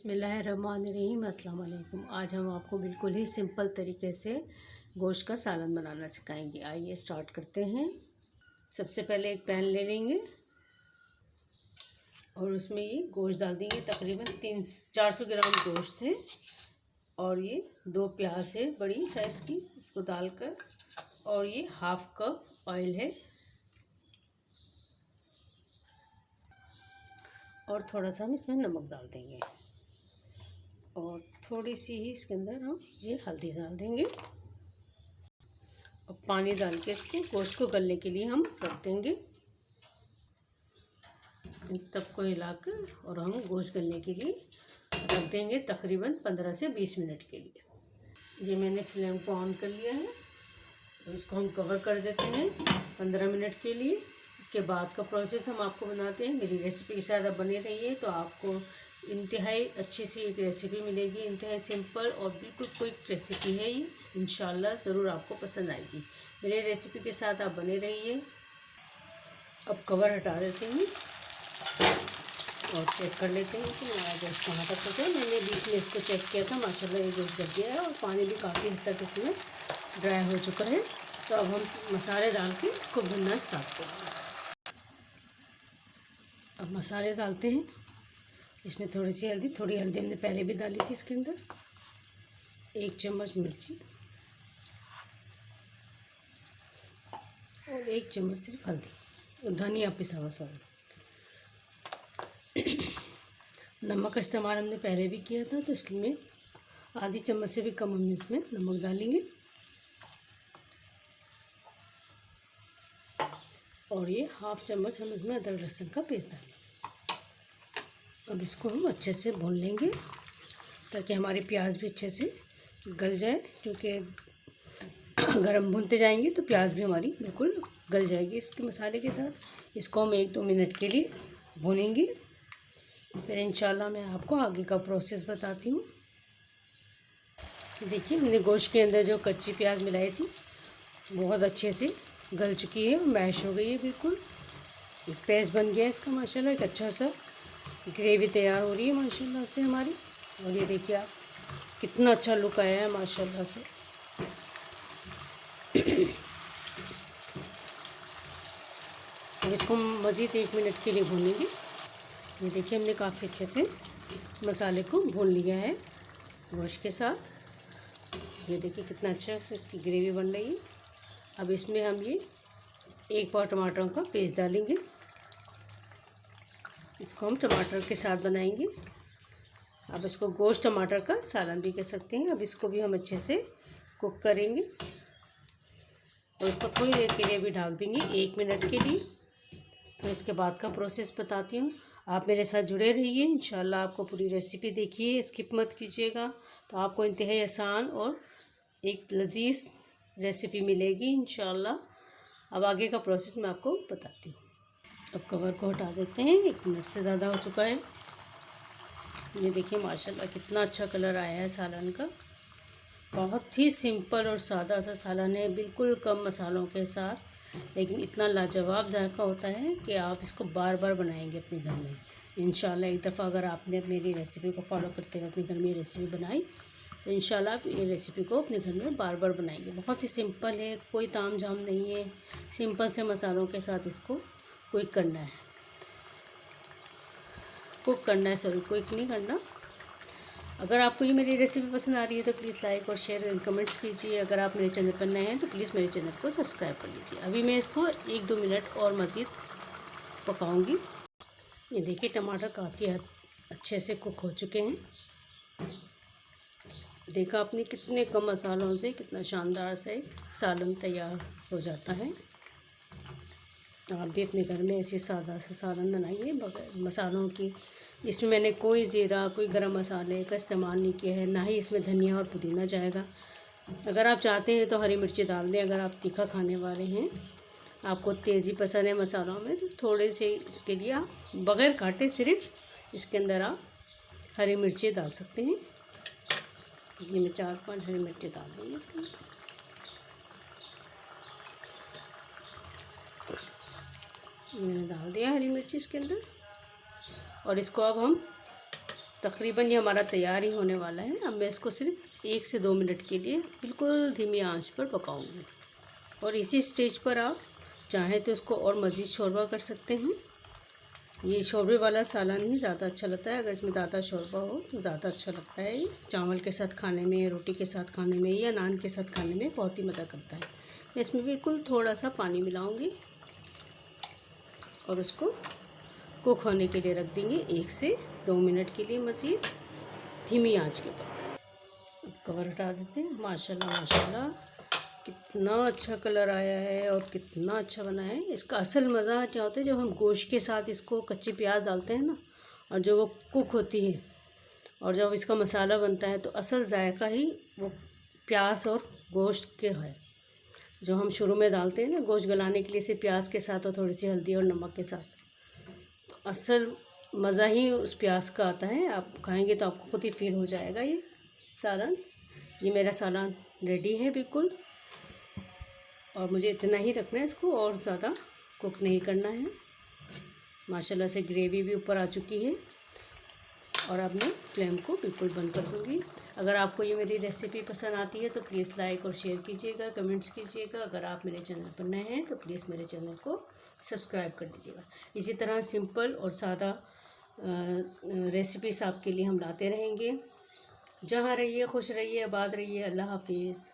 बिस्मिल्लाहिर्रहमानिर्रहीम। अस्सलाम वालेकुम। आज हम आपको बिल्कुल ही सिंपल तरीके से गोश्त का सालन बनाना सिखाएंगे। आइए स्टार्ट करते हैं। सबसे पहले एक पैन ले लेंगे और उसमें ये गोश्त डाल देंगे। तकरीबन 400 ग्राम गोश्त है और ये 2 प्याज है बड़ी साइज़ की, इसको डालकर, और ये हाफ कप ऑयल है और थोड़ा सा हम इसमें नमक डाल देंगे और थोड़ी सी ही इसके अंदर हम ये हल्दी डाल देंगे और पानी डाल के इसको गोश्त को गलने के लिए हम रख देंगे। इन तब को हिलाकर और हम गोश्त गलने के लिए रख देंगे तकरीबन 15 से 20 मिनट के लिए। ये मैंने फ्लेम को ऑन कर लिया है और इसको हम कवर कर देते हैं 15 मिनट के लिए। इसके बाद का प्रोसेस हम आपको बनाते हैं। मेरी रेसिपी के साथ आप बने रहिए तो आपको इंतहाई अच्छी सी एक रेसिपी मिलेगी। इंतहाई सिंपल और बिल्कुल क्विक रेसिपी है ये। इंशाल्लाह ज़रूर आपको पसंद आएगी। मेरे रेसिपी के साथ आप बने रहिए। अब कवर हटा देते हैं और चेक कर लेते हैं कि हमारा गोश्त कहाँ तक पका है। मैंने बीच में इसको चेक किया था, माशाल्लाह ये गोश्त जल गया है और पानी भी काफ़ी हद तक इसमें ड्राई हो चुका है। तो अब हम मसाले डाल के इसको भुनना स्टार्ट करेंगे। अब मसाले डालते हैं। इसमें थोड़ी हल्दी हमने पहले भी डाली थी इसके अंदर। 1 चम्मच मिर्ची और 1 चम्मच सिर्फ हल्दी और धनिया पिसा हुआ, सॉरी। नमक का इस्तेमाल हमने पहले भी किया था तो इसमें आधी चम्मच से भी कम हम इसमें नमक डालेंगे और ये हाफ चम्मच हम इसमें अदरक लहसुन का पेस्ट डालेंगे। अब इसको हम अच्छे से भून लेंगे ताकि हमारे प्याज भी अच्छे से गल जाए, क्योंकि अगर हम भूनते जाएंगे तो प्याज भी हमारी बिल्कुल गल जाएगी इसके मसाले के साथ। इसको हम 1-2 मिनट के लिए भूनेंगे, फिर इंशाल्लाह मैं आपको आगे का प्रोसेस बताती हूँ। देखिए, हमने गोश्त के अंदर जो कच्ची प्याज मिलाई थी बहुत अच्छे से गल चुकी है, मैश हो गई है, बिल्कुल एक पेस्ट बन गया है इसका। माशाल्लाह एक अच्छा सा ग्रेवी तैयार हो रही है माशाल्लाह से हमारी। और ये देखिए आप कितना अच्छा लुक आया है माशाल्लाह से। अब इसको मज़ीद 1 मिनट के लिए भूनेंगे। ये देखिए हमने काफ़ी अच्छे से मसाले को भून लिया है गोश्त के साथ। ये देखिए कितना अच्छा से इसकी ग्रेवी बन रही है। अब इसमें हम ये 1 पाव टमाटरों का पेस्ट डालेंगे। इसको हम टमाटर के साथ बनाएंगे। अब इसको गोश्त टमाटर का सालन भी कह सकते हैं। अब इसको भी हम अच्छे से कुक करेंगे और इसको थोड़ी देर के लिए भी ढक देंगे 1 मिनट के लिए। तो इसके बाद का प्रोसेस बताती हूँ। आप मेरे साथ जुड़े रहिए, इंशाल्लाह आपको पूरी रेसिपी देखिए, स्किप मत कीजिएगा, तो आपको इंतहाई आसान और एक लजीज रेसिपी मिलेगी इंशाल्लाह। अब आगे का प्रोसेस मैं आपको बताती हूँ। अब कवर को हटा देते हैं। 1 मिनट से ज़्यादा हो चुका है। ये देखिए माशाल्लाह कितना अच्छा कलर आया है सालन का। बहुत ही सिंपल और सादा सा सालन है, बिल्कुल कम मसालों के साथ, लेकिन इतना लाजवाब जायका होता है कि आप इसको बार बार बनाएंगे अपने घर में इंशाल्लाह। एक दफ़ा अगर आपने मेरी रेसिपी को फॉलो करते हुए अपने घर में ये रेसिपी बनाई तो इंशाल्लाह आप ये रेसिपी को अपने घर में बार बार बनाएंगे। बहुत ही सिंपल है, कोई ताम झाम नहीं है, सिंपल से मसालों के साथ इसको कुक करना है, क्विक नहीं करना। अगर आपको ये मेरी रेसिपी पसंद आ रही है तो प्लीज़ लाइक और शेयर एंड कमेंट्स कीजिए। अगर आप मेरे चैनल पर नए हैं तो प्लीज़ मेरे चैनल को सब्सक्राइब कर लीजिए। अभी मैं इसको 1-2 मिनट और मज़ीद पकाऊंगी। ये देखिए टमाटर काफ़ी अच्छे से कुक हो चुके हैं। देखा आपने कितने कम मसालों से कितना शानदार सा एक सालन तैयार हो जाता है। आप भी अपने घर में ऐसे सादा सा सालन बनाइए बगैर मसालों की। इसमें मैंने कोई ज़ीरा, कोई गरम मसाले का इस्तेमाल नहीं किया है, ना ही इसमें धनिया और पुदीना जाएगा। अगर आप चाहते हैं तो हरी मिर्ची डाल दें। अगर आप तीखा खाने वाले हैं, आपको तेज़ी पसंद है मसालों में, तो थोड़े से इसके लिए आप बग़ैर काटे सिर्फ इसके अंदर आप हरी मिर्ची डाल सकते हैं। ये मैं 4-5 हरी मिर्ची डाल दूँगी इसके अंदर। मैंने डाल दिया हरी मिर्ची इसके अंदर और इसको अब हम तकरीबन ये हमारा तैयार ही होने वाला है। अब मैं इसको सिर्फ 1 से 2 मिनट के लिए बिल्कुल धीमी आंच पर पकाऊंगी। और इसी स्टेज पर आप चाहें तो इसको और मज़ीद शोरबा कर सकते हैं। ये शोरबे वाला सालन ही ज़्यादा अच्छा लगता है। अगर इसमें ज़्यादा शोरबा हो तो ज़्यादा अच्छा लगता है। ये चावल के साथ खाने में, रोटी के साथ खाने में या नान के साथ खाने में बहुत ही मज़ा करता है। मैं इसमें बिल्कुल थोड़ा सा पानी मिलाऊंगी और उसको कुक होने के लिए रख देंगे 1 से 2 मिनट के लिए मज़ीद धीमी आंच के ऊपर। कवर हटा देते हैं। माशाल्लाह माशाल्लाह कितना अच्छा कलर आया है और कितना अच्छा बना है। इसका असल मज़ा क्या होता है, जब हम गोश्त के साथ इसको कच्ची प्याज डालते हैं ना, और जब वो कुक होती है और जब इसका मसाला बनता है, तो असल जायका ही वो प्याज और गोश्त के है। जो हम शुरू में डालते हैं ना गोश्त गलाने के लिए, से प्याज के साथ और थोड़ी सी हल्दी और नमक के साथ, तो असल मज़ा ही उस प्याज का आता है। आप खाएंगे तो आपको खुद ही फील हो जाएगा ये सालन। ये मेरा सालन रेडी है बिल्कुल, और मुझे इतना ही रखना है, इसको और ज़्यादा कुक नहीं करना है। माशाल्लाह से ग्रेवी भी ऊपर आ चुकी है। और अब मैं फ्लेम को बिल्कुल बंद कर दूँगी। अगर आपको ये मेरी रेसिपी पसंद आती है तो प्लीज़ लाइक और शेयर कीजिएगा, कमेंट्स कीजिएगा। अगर आप मेरे चैनल पर नए हैं तो प्लीज़ मेरे चैनल को सब्सक्राइब कर दीजिएगा। इसी तरह सिंपल और सादा रेसिपीज़ आपके लिए हम लाते रहेंगे। जहाँ रहिए खुश रहिए, आबाद रहिए। अल्लाह हाफिज़।